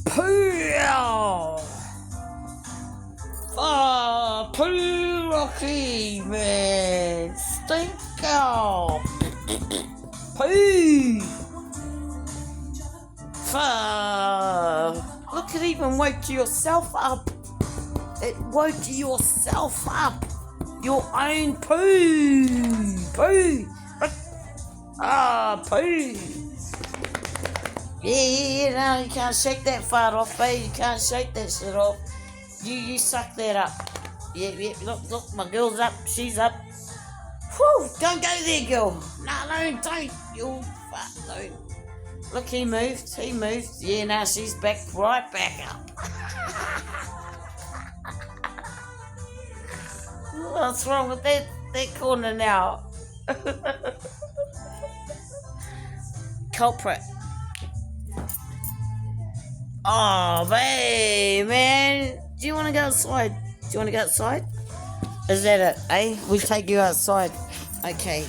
Poo! Oh, poo, Rocky, man. Stinker. Poo. Look, it even woke yourself up. It woke yourself up. Your own poo. Poo. Poo. Yeah, no, you can't shake that fart off, babe. You can't shake that shit off. You suck that up. Yeah, look, my girl's up. She's up. Whew, don't go there, girl. No, don't. You fuck, no. Look, he moved. Yeah, now she's right back up. What's wrong with that corner now? Culprit. Oh, babe, man. Do you want to go outside? Is that it, eh? We'll take you outside. Okay.